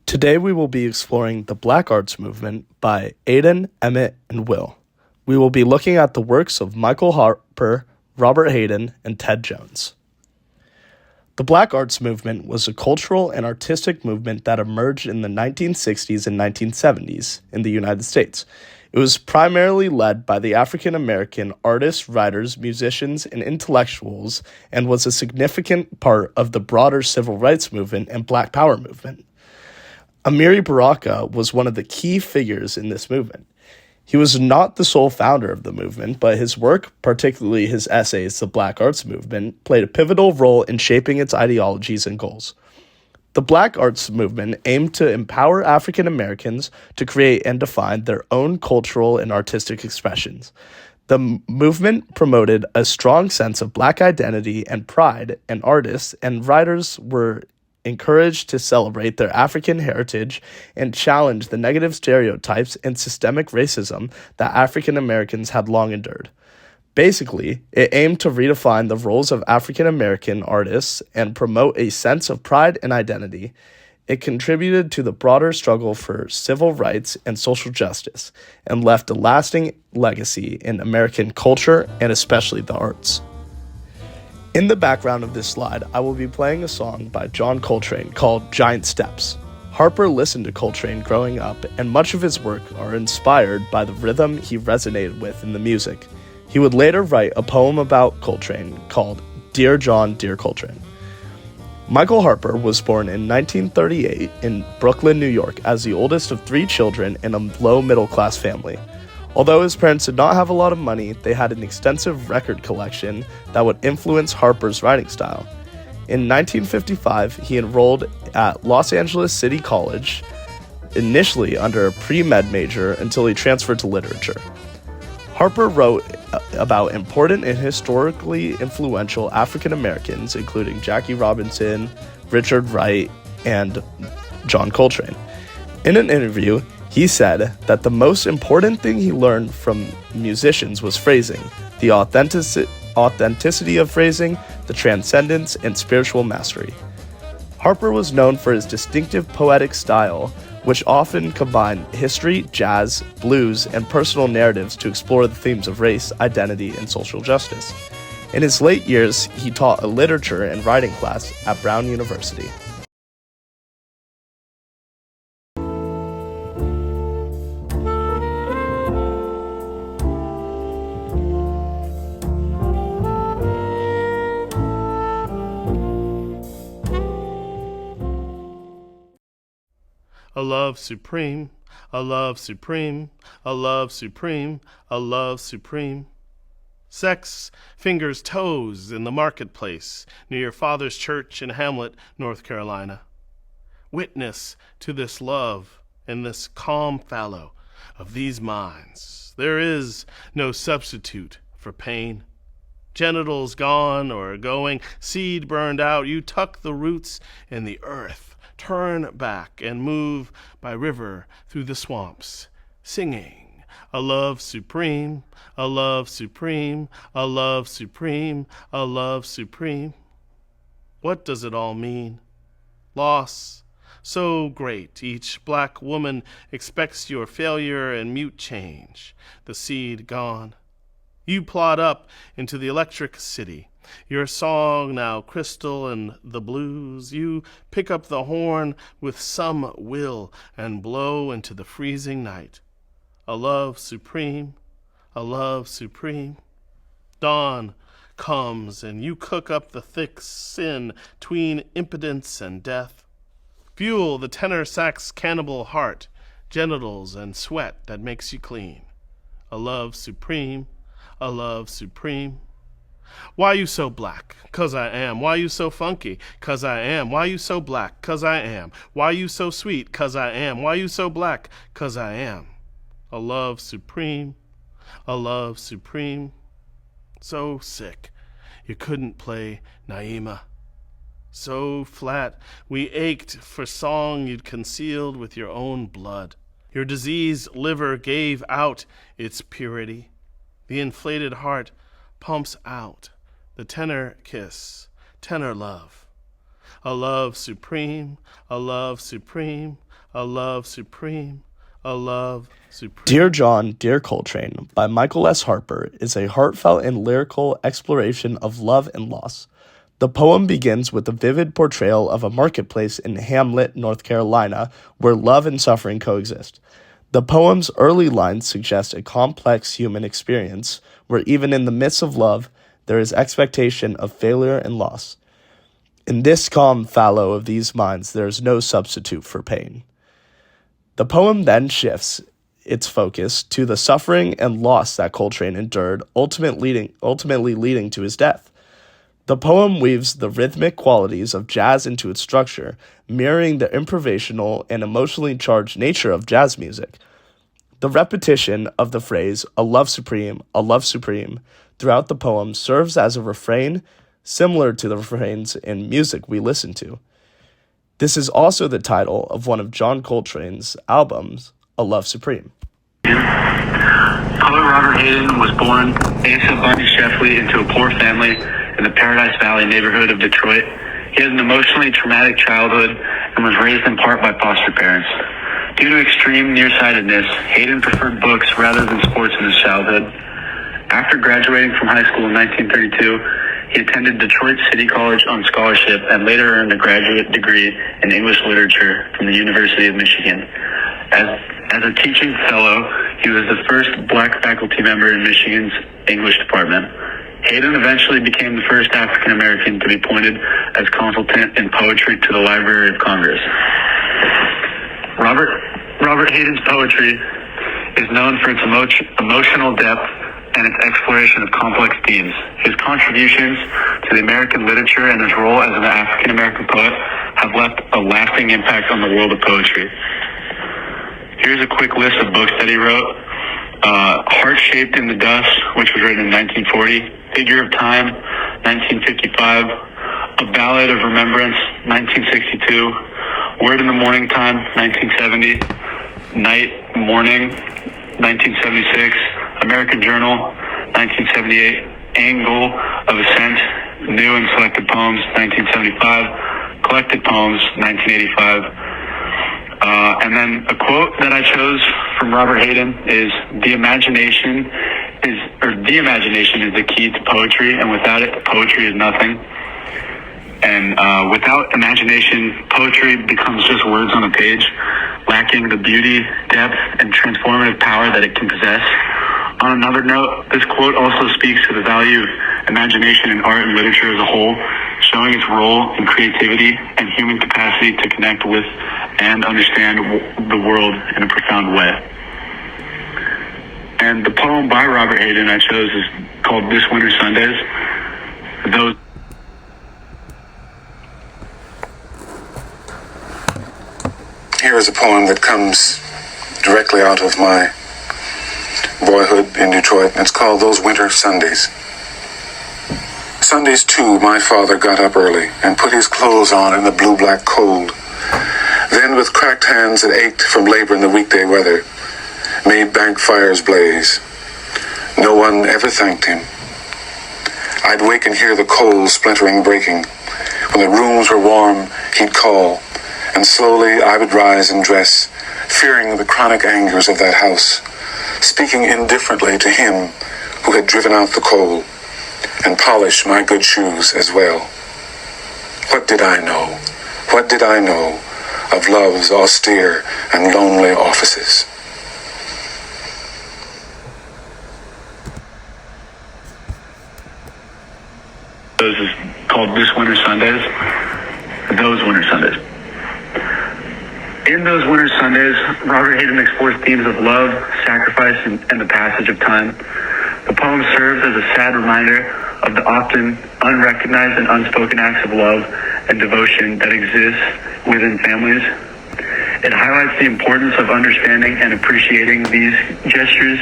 Today we will be exploring the Black Arts Movement by Aidan, Emmett, and Will. We will be looking at the works of Michael Harper, Robert Hayden, and Ted Jones. The Black Arts Movement was a cultural and artistic movement that emerged in the 1960s and 1970s in the United States. It was primarily led by the African American artists, writers, musicians, and intellectuals, and was a significant part of the broader civil rights movement and Black Power movement. Amiri Baraka was one of the key figures in this movement. He was not the sole founder of the movement, but his work, particularly his essays, The Black Arts Movement, played a pivotal role in shaping its ideologies and goals. The Black Arts Movement aimed to empower African Americans to create and define their own cultural and artistic expressions. The movement promoted a strong sense of Black identity and pride, and artists and writers were encouraged to celebrate their African heritage and challenge the negative stereotypes and systemic racism that African Americans had long endured. Basically, it aimed to redefine the roles of African American artists and promote a sense of pride and identity. It contributed to the broader struggle for civil rights and social justice, and left a lasting legacy in American culture and especially the arts. In the background of this slide, I will be playing a song by John Coltrane called Giant Steps. Harper listened to Coltrane growing up, and much of his work are inspired by the rhythm he resonated with in the music. He would later write a poem about Coltrane called Dear John, Dear Coltrane. Michael Harper was born in 1938 in Brooklyn, New York, as the oldest of three children in a low-middle-class family. Although his parents did not have a lot of money, they had an extensive record collection that would influence Harper's writing style. In 1955, he enrolled at Los Angeles City College, initially under a pre-med major until he transferred to literature. Harper wrote about important and historically influential African Americans, including Jackie Robinson, Richard Wright, and John Coltrane. In an interview, he said that the most important thing he learned from musicians was phrasing, the authenticity of phrasing, the transcendence, and spiritual mastery. Harper was known for his distinctive poetic style, which often combined history, jazz, blues, and personal narratives to explore the themes of race, identity, and social justice. In his late years, he taught a literature and writing class at Brown University. A love supreme, a love supreme, a love supreme, a love supreme. Sex fingers toes in the marketplace near your father's church in Hamlet, North Carolina. Witness to this love in this calm fallow of these minds. There is no substitute for pain. Genitals gone or going, seed burned out, you tuck the roots in the earth. Turn back and move by river through the swamps, singing, a love supreme, a love supreme, a love supreme, a love supreme. What does it all mean? Loss so great, each black woman expects your failure and mute change, the seed gone. You plod up into the electric city. Your song now crystal and the blues. You pick up the horn with some will and blow into the freezing night. A love supreme, a love supreme. Dawn comes and you cook up the thick sin tween impotence and death. Fuel the tenor sax cannibal heart, genitals and sweat that makes you clean. A love supreme, a love supreme. Why you so black? 'Cause I am. Why you so funky? 'Cause I am. Why you so black? 'Cause I am. Why you so sweet? 'Cause I am. Why you so black? 'Cause I am. A love supreme, a love supreme. So sick you couldn't play Naima. So flat we ached for song you'd concealed with your own blood. Your diseased liver gave out its purity. The inflated heart pumps out the tenor kiss, tenor love. A love supreme, a love supreme, a love supreme, a love supreme. Dear John, Dear Coltrane by Michael S. Harper is a heartfelt and lyrical exploration of love and loss. The poem begins with a vivid portrayal of a marketplace in Hamlet, North Carolina, where love and suffering coexist. The poem's early lines suggest a complex human experience where even in the midst of love, there is expectation of failure and loss. In this calm fallow of these minds, there is no substitute for pain. The poem then shifts its focus to the suffering and loss that Coltrane endured, ultimately leading to his death. The poem weaves the rhythmic qualities of jazz into its structure, mirroring the improvisational and emotionally charged nature of jazz music. The repetition of the phrase, a love supreme, throughout the poem serves as a refrain similar to the refrains in music we listen to. This is also the title of one of John Coltrane's albums, A Love Supreme. Poet Robert Hayden was born Asa Bunny Sheffley into a poor family in the Paradise Valley neighborhood of Detroit. He had an emotionally traumatic childhood and was raised in part by foster parents. Due to extreme nearsightedness, Hayden preferred books rather than sports in his childhood. After graduating from high school in 1932, he attended Detroit City College on scholarship and later earned a graduate degree in English literature from the University of Michigan. As a teaching fellow, he was the first black faculty member in Michigan's English department. Hayden eventually became the first African American to be appointed as consultant in poetry to the Library of Congress. Robert Hayden's poetry is known for its emotional depth and its exploration of complex themes. His contributions to the American literature and his role as an African American poet have left a lasting impact on the world of poetry. Here's a quick list of books that he wrote. Heart Shaped in the Dust, which was written in 1940. Figure of Time, 1955. A Ballad of Remembrance, 1962. Word in the Morning Time, 1970. Night, Morning, 1976. American Journal, 1978. Angle of Ascent, New and Selected Poems, 1975. Collected Poems, 1985. And then a quote that I chose from Robert Hayden is, the imagination is the key to poetry, and without it, poetry is nothing. And without imagination, poetry becomes just words on a page, lacking the beauty, depth, and transformative power that it can possess. On another note, this quote also speaks to the value of imagination in art and literature as a whole, showing its role in creativity and human capacity to connect with and understand the world in a profound way. And the poem by Robert Hayden I chose is called This Winter Sundays. Here is a poem that comes directly out of my boyhood in Detroit, and it's called Those Winter Sundays. Sundays, too, my father got up early and put his clothes on in the blue-black cold. Then, with cracked hands that ached from labor in the weekday weather, made bank fires blaze. No one ever thanked him. I'd wake and hear the coals splintering breaking. When the rooms were warm, he'd call, and slowly I would rise and dress, fearing the chronic angers of that house, speaking indifferently to him who had driven out the coal, and polish my good shoes as well. What did I know? What did I know of love's austere and lonely offices? Those is called This Winter Sundays. Those Winter Sundays. In Those Winter Sundays, Robert Hayden explores themes of love, sacrifice, and the passage of time. The poem serves as a sad reminder of the often unrecognized and unspoken acts of love and devotion that exist within families. It highlights the importance of understanding and appreciating these gestures,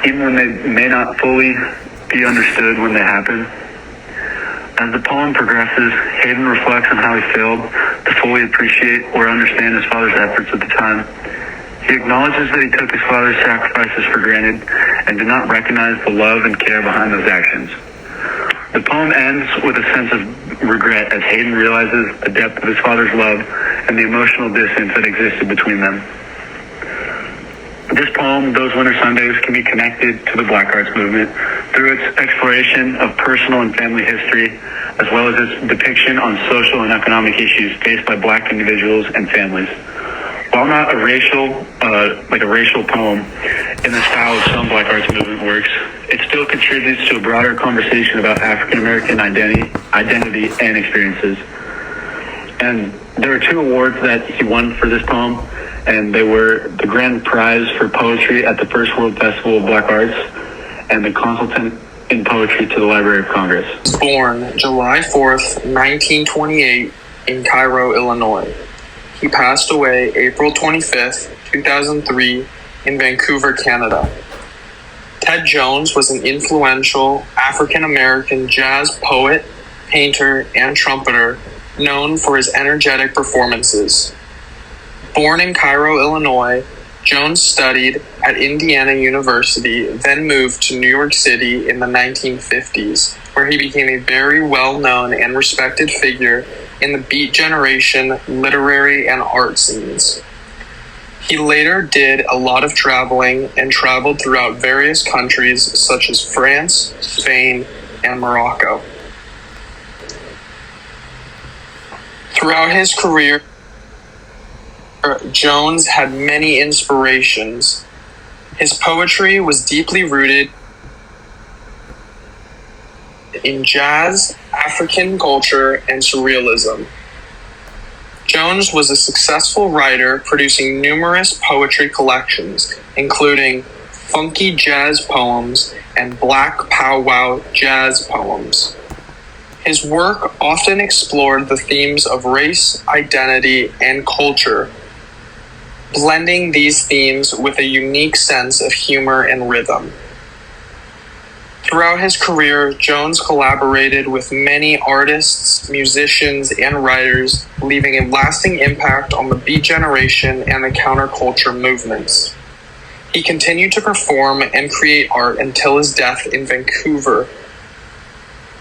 even when they may not fully be understood when they happen. As the poem progresses, Hayden reflects on how he failed to fully appreciate or understand his father's efforts at the time. He acknowledges that he took his father's sacrifices for granted and did not recognize the love and care behind those actions. The poem ends with a sense of regret as Hayden realizes the depth of his father's love and the emotional distance that existed between them. This poem, Those Winter Sundays, can be connected to the Black Arts Movement through its exploration of personal and family history, as well as its depiction on social and economic issues faced by Black individuals and families. While not a racial poem in the style of some Black Arts Movement works, it still contributes to a broader conversation about African American identity and experiences. And there were 2 awards that he won for this poem, and they were the Grand Prize for Poetry at the First World Festival of Black Arts and the Consultant in Poetry to the Library of Congress. Born July 4th, 1928 in Cairo, Illinois. He passed away April 25th, 2003 in Vancouver, Canada. Ted Jones was an influential African-American jazz poet, painter, and trumpeter known for his energetic performances. Born in Cairo, Illinois, Jones studied at Indiana University, then moved to New York City in the 1950s, where he became a very well-known and respected figure in the Beat Generation literary and art scenes. He later did a lot of traveling and traveled throughout various countries such as France, Spain, and Morocco. Throughout his career, Jones had many inspirations. His poetry was deeply rooted in jazz, African culture, and surrealism. Jones was a successful writer, producing numerous poetry collections, including funky jazz poems and black powwow jazz poems. His work often explored the themes of race, identity, and culture, blending these themes with a unique sense of humor and rhythm. Throughout his career, Jones collaborated with many artists, musicians, and writers, leaving a lasting impact on the Beat Generation and the counterculture movements. He continued to perform and create art until his death in Vancouver.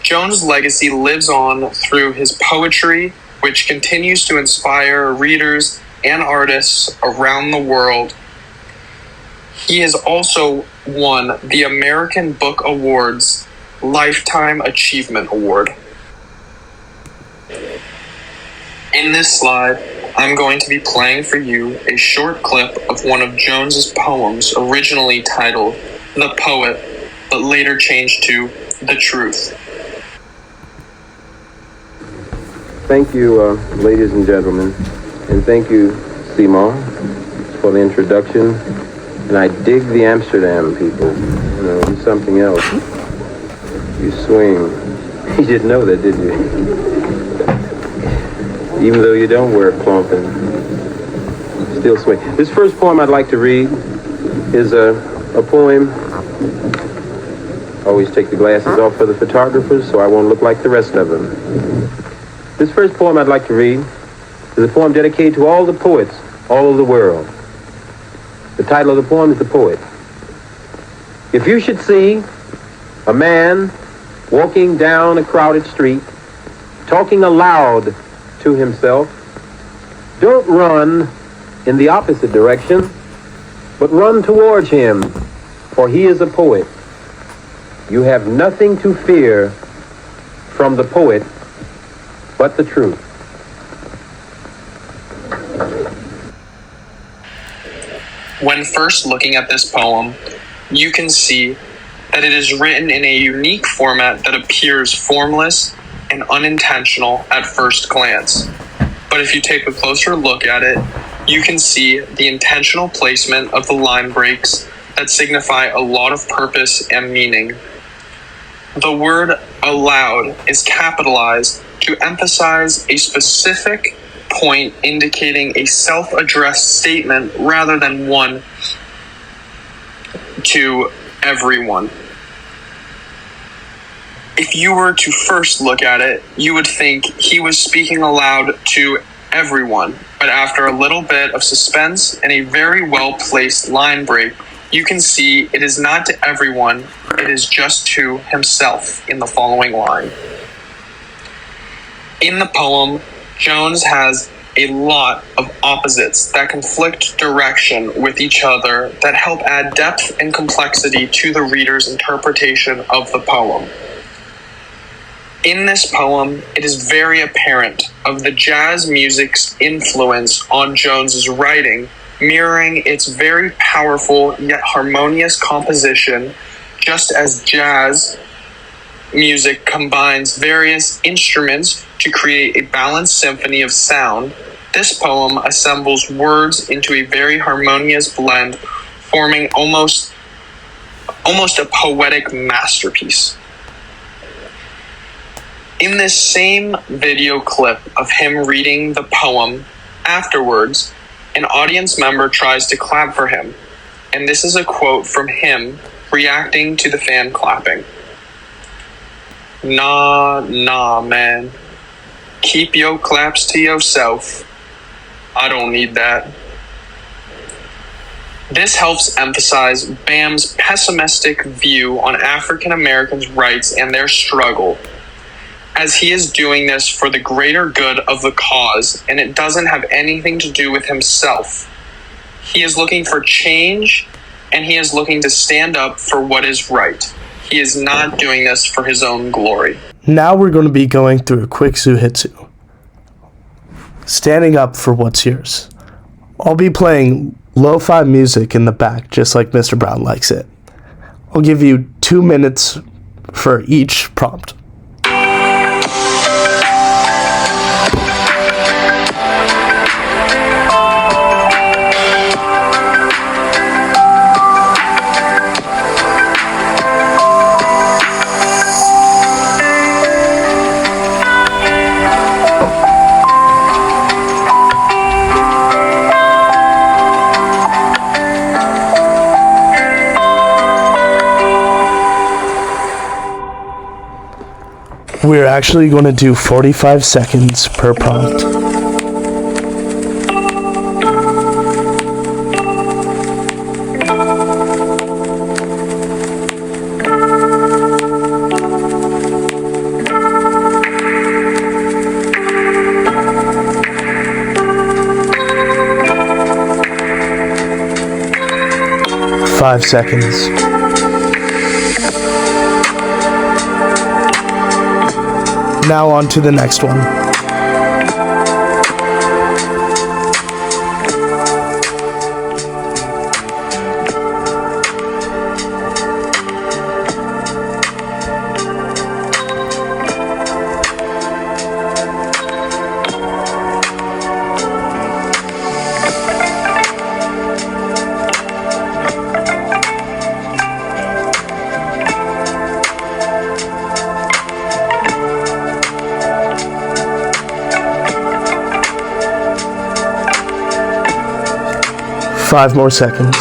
Jones' legacy lives on through his poetry, which continues to inspire readers and artists around the world. He has also won the American Book Awards Lifetime Achievement Award. In this slide, I'm going to be playing for you a short clip of one of Jones's poems, originally titled The Poet, but later changed to The Truth. Thank you, ladies and gentlemen, and thank you, Simon, for the introduction. And I dig the Amsterdam people. You know, he's something else. You swing. You didn't know that, did you? Even though you don't wear plumping, still swing. This first poem I'd like to read is a poem. Always take the glasses off for the photographers so I won't look like the rest of them. This first poem I'd like to read is a poem dedicated to all the poets all over the world. The title of the poem is The Poet. If you should see a man walking down a crowded street, talking aloud to himself, don't run in the opposite direction, but run towards him, for he is a poet. You have nothing to fear from the poet but the truth. When first looking at this poem, you can see that it is written in a unique format that appears formless and unintentional at first glance. But if you take a closer look at it, you can see the intentional placement of the line breaks that signify a lot of purpose and meaning. The word aloud is capitalized to emphasize a specific point, indicating a self-addressed statement rather than one to everyone. If you were to first look at it, you would think he was speaking aloud to everyone, but after a little bit of suspense and a very well-placed line break, you can see it is not to everyone, it is just to himself in the following line. In the poem, Jones has a lot of opposites that conflict direction with each other that help add depth and complexity to the reader's interpretation of the poem. In this poem, it is very apparent of the jazz music's influence on Jones's writing, mirroring its very powerful yet harmonious composition, just as jazz music combines various instruments to create a balanced symphony of sound. This poem assembles words into a very harmonious blend, forming almost a poetic masterpiece. In this same video clip of him reading the poem, afterwards, an audience member tries to clap for him, and this is a quote from him reacting to the fan clapping. Nah, man. Keep your claps to yourself. I don't need that. This helps emphasize Bam's pessimistic view on African Americans' rights and their struggle, as he is doing this for the greater good of the cause, and it doesn't have anything to do with himself. He is looking for change, and he is looking to stand up for what is right. He is not doing this for his own glory. Now we're going to be going through a quick Zuhitsu. Standing up for what's yours. I'll be playing lo-fi music in the back, just like Mr. Brown likes it. I'll give you 2 minutes for each prompt. We're actually going to do 45 seconds per prompt. Five seconds. Now on to the next one. Five more seconds.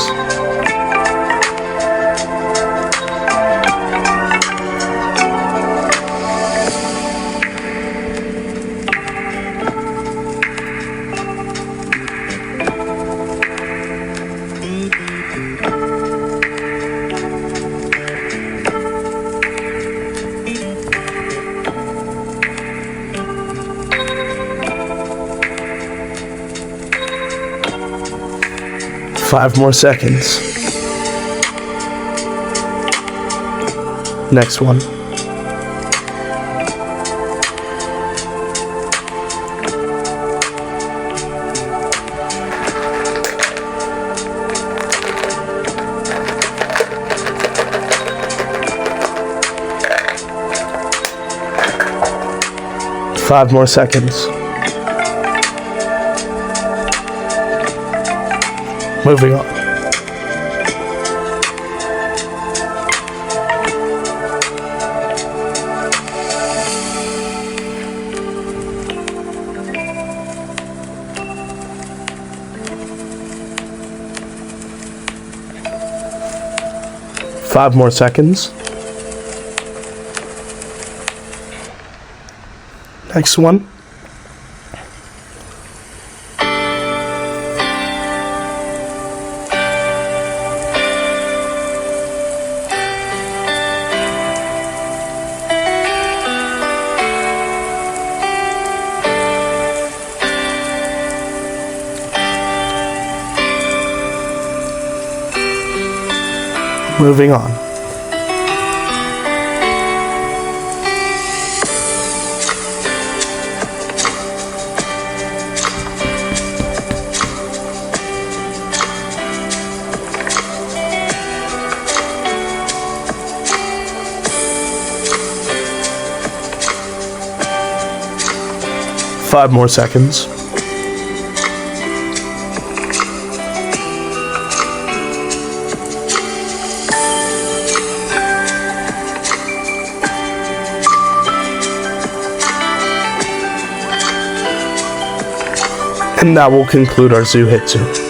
Five more seconds. Next one. Five more seconds. Moving on. Five more seconds. Next one. Moving on. Five more seconds. And that will conclude our zoo hit 2.